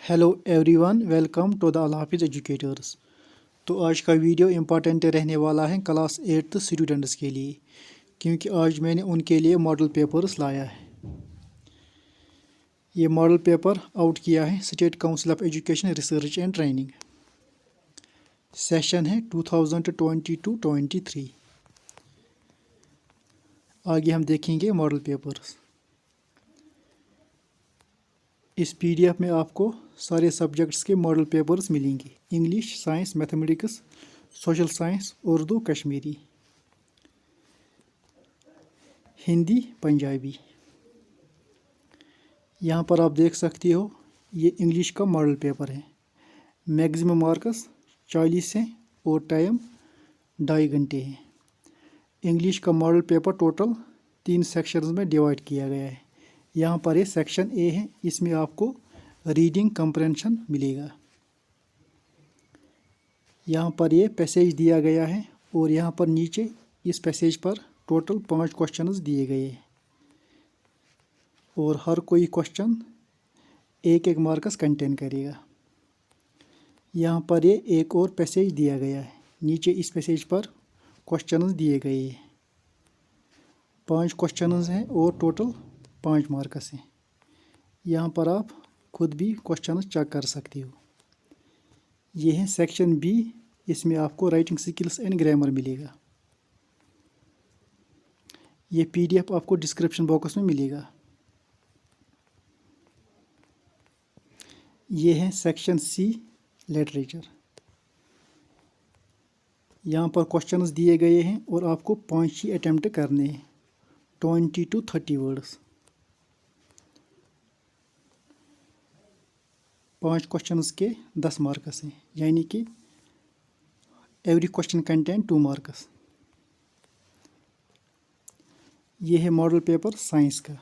Hello everyone, welcome to the Al Hafiz educators. तो आज का वीडियो इम्पॉर्टेंट रहने वाला है क्लास 8th स्टूडेंट्स के लिए, क्योंकि आज मैंने उनके लिए मॉडल पेपर्स लाया है। ये मॉडल पेपर आउट किया है state council of education research and training. Session है 2022-23। आगे हम देखेंगे मॉडल पेपर्स। इस पीडीएफ में आपको सारे सब्जेक्ट्स के मॉडल पेपर्स मिलेंगे: English, science, mathematics, social science, Urdu, Kashmiri, Hindi, Punjabi. यहाँ पर आप देख सकते हो, ये इंग्लिश का मॉडल पेपर है। मैक्सिमम मार्क्स 40 हैं और टाइम 2.5 घंटे है। इंग्लिश का मॉडल पेपर टोटल 3 सेक्शंस में डिवाइड किया गया है। यहाँ पर ये सेक्शन ए है, इसमें आपको रीडिंग कंप्रहेंशन मिलेगा। यहाँ पर ये पैसेज दिया गया है और यहाँ पर नीचे इस पैसेज पर टोटल 5 क्वेश्चंस दिए गए हैं और हर कोई क्वेश्चन 1-1 मार्क्स कंटेन करेगा। यहाँ पर ये एक और पैसेज दिया गया है, नीचे इस पैसेज पर क्वेश्चंस दिए गए हैं। 5 क्वेश्चंस हैं और टोटल 5 मार्क्स हैं। यहाँ पर आप खुद भी क्वेश्चंस चेक कर सकते हो। ये है सेक्शन बी, इसमें आपको राइटिंग स्किल्स एंड ग्रामर मिलेगा। ये पीडीएफ आपको डिस्क्रिप्शन बॉक्स में मिलेगा। ये है सेक्शन सी, लिटरेचर। यहाँ पर क्वेश्चंस दिए गए हैं और आपको 5 ही अटेम्प्ट करने हैं, 20 to 30 वर्ड्स। 5 क्वेश्चंस के 10 मार्क्स हैं, यानी कि एवरी क्वेश्चन कंटेन 2 मार्क्स। ये है मॉडल पेपर साइंस का।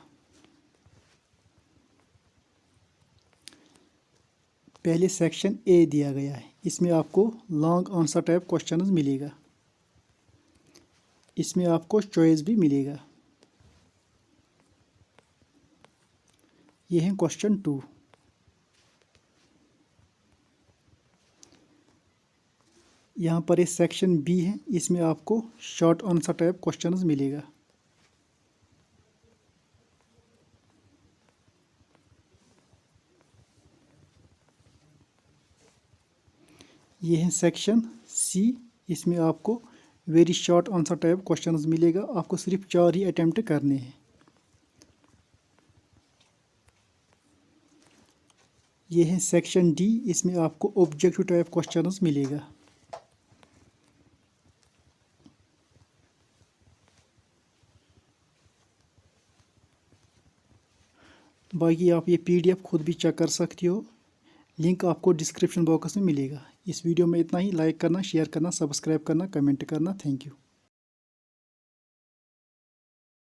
पहले सेक्शन ए दिया गया है, इसमें आपको लॉन्ग आंसर टाइप क्वेश्चंस मिलेगा। इसमें आपको चॉइस भी मिलेगा। ये है क्वेश्चन 2। यहाँ पर ये सेक्शन बी है, इसमें आपको शॉर्ट आंसर टाइप क्वेश्चंस मिलेगा। ये है सेक्शन सी, इसमें आपको very short answer type questions मिलेगा। आपको सिर्फ 4 ही अटेम्प्ट करने हैं। ये है सेक्शन डी, इसमें आपको ऑब्जेक्टिव टाइप क्वेश्चंस मिलेगा। बाकी आप ये पीडीएफ खुद भी चेक कर सकते हो, लिंक आपको डिस्क्रिप्शन बॉक्स में मिलेगा। इस वीडियो में इतना ही। लाइक करना, शेयर करना, सब्सक्राइब करना, कमेंट करना। Thank you.